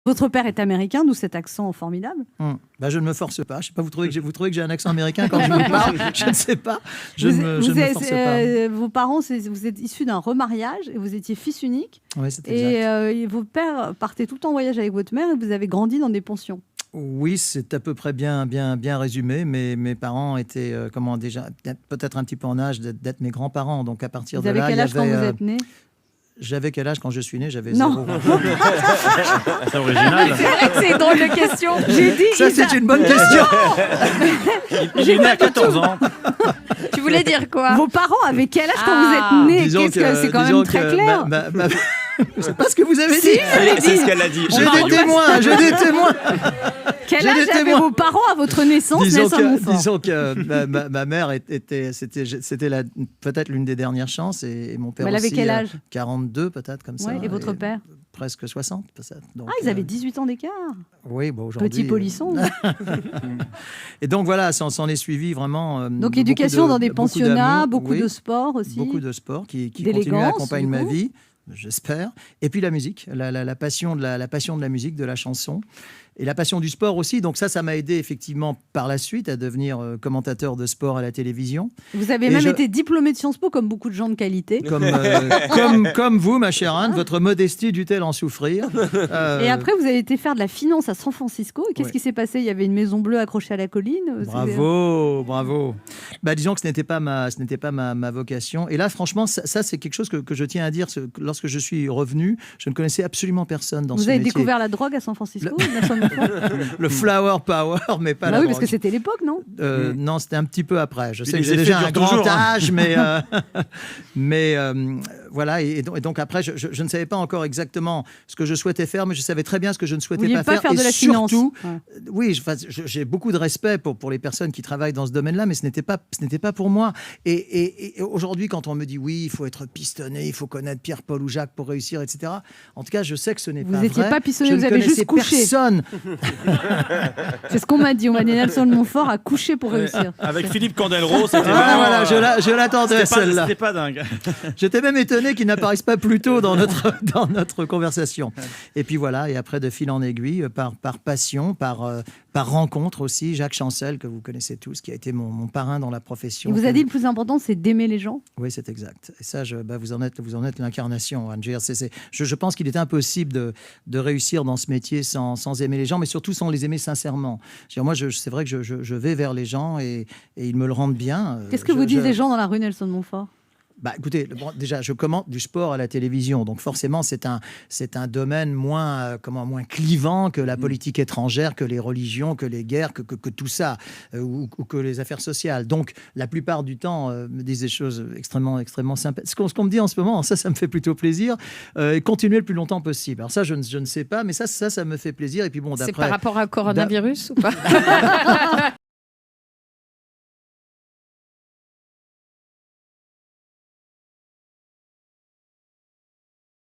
Votre père est américain, d'où cet accent formidable. Bah, je ne me force pas. Je sais pas, vous trouvez que j'ai un accent américain quand je vous parle? Je ne sais pas. Je ne me force pas. Vos parents, vous êtes issus d'un remariage et vous étiez fils unique. Oui, c'est exact. Et vos pères partaient tout le temps en voyage avec votre mère et vous avez grandi dans des pensions. Oui, c'est à peu près bien résumé. Mais mes parents étaient déjà peut-être un petit peu en âge d'être mes grands-parents. Donc à partir de là, vous avez quel âge quand vous êtes né? J'avais quel âge quand je suis né? J'avais non. 0. C'est original. C'est vrai que c'est une drôle de question. J'ai dit. Ça, c'est une bonne question. Il est né à 14 ans. Tu voulais dire quoi? Vos parents avaient quel âge quand vous êtes né? C'est quand même très clair. C'est pas ce que vous avez dit. C'est ce qu'elle a dit. J'ai des témoins. Quel âge avaient vos parents à votre naissance? Disons que ma mère c'était peut-être l'une des dernières chances et mon père elle aussi. avait quel âge? 42 peut-être comme ça. Et votre père? Presque 60 peut-être. Donc, ils avaient 18 ans d'écart. Oui, bon, aujourd'hui. Petit polisson. Et donc voilà, ça s'en est suivi vraiment. Donc éducation dans des pensionnats, beaucoup de sport aussi. Beaucoup de sport qui continue à accompagner ma vie. J'espère. Et puis la musique, la passion de la musique, de la chanson. Et la passion du sport aussi. Donc ça m'a aidé effectivement par la suite à devenir commentateur de sport à la télévision. Vous avez même été diplômé de Sciences Po, comme beaucoup de gens de qualité. Comme vous, ma chère Anne, votre modestie dut-elle en souffrir. Et après, vous avez été faire de la finance à San Francisco. Qu'est-ce qui s'est passé? Il y avait une maison bleue accrochée à la colline. Bravo. Bah, disons que ce n'était pas ma vocation. Et là, franchement, ça c'est quelque chose que je tiens à dire. Lorsque je suis revenu, je ne connaissais absolument personne dans ce métier. Vous avez découvert la drogue à San Francisco? Le flower power, mais pas la oui, drogue. parce que c'était l'époque, non? Non, c'était un petit peu après. Je sais que j'ai déjà un grand âge, mais voilà. Et donc après, je ne savais pas encore exactement ce que je souhaitais faire, mais je savais très bien ce que je ne souhaitais pas faire. Et de la finance. Oui, j'ai beaucoup de respect pour les personnes qui travaillent dans ce domaine-là, mais ce n'était pas pour moi. Et aujourd'hui, quand on me dit oui, il faut être pistonné, il faut connaître Pierre, Paul ou Jacques pour réussir, etc. En tout cas, je sais que ce n'est pas vrai. Vous n'étiez pas pistonné, vous avez juste couché. Personne. C'est ce qu'on m'a dit. On m'a dit Nelson Montfort a couché pour réussir. Avec Philippe Candelro, c'était voilà, je l'attendais celle-là. C'était pas dingue. J'étais même étonné qu'il n'apparaisse pas plus tôt dans notre conversation. Et puis voilà, et après de fil en aiguille, par passion, par rencontre aussi, Jacques Chancel, que vous connaissez tous, qui a été mon parrain dans la profession. Il vous a dit le plus important, c'est d'aimer les gens? Oui, c'est exact. Et ça, vous en êtes l'incarnation, Anne. Je pense qu'il est impossible de réussir dans ce métier sans aimer les gens, mais surtout sans les aimer sincèrement. Moi, c'est vrai que je vais vers les gens et ils me le rendent bien. Qu'est-ce que vous disent les gens dans la rue Nelson Montfort? Bah, écoutez, déjà, je commente du sport à la télévision, donc forcément, c'est un domaine moins clivant que la politique étrangère, que les religions, que les guerres, que tout ça, ou que les affaires sociales. Donc, la plupart du temps, me disent des choses extrêmement sympas. Ce qu'on me dit en ce moment, ça me fait plutôt plaisir. Et continuer le plus longtemps possible. Alors ça, je ne sais pas, mais ça me fait plaisir. Et puis bon, d'après, c'est par rapport à coronavirus ou pas?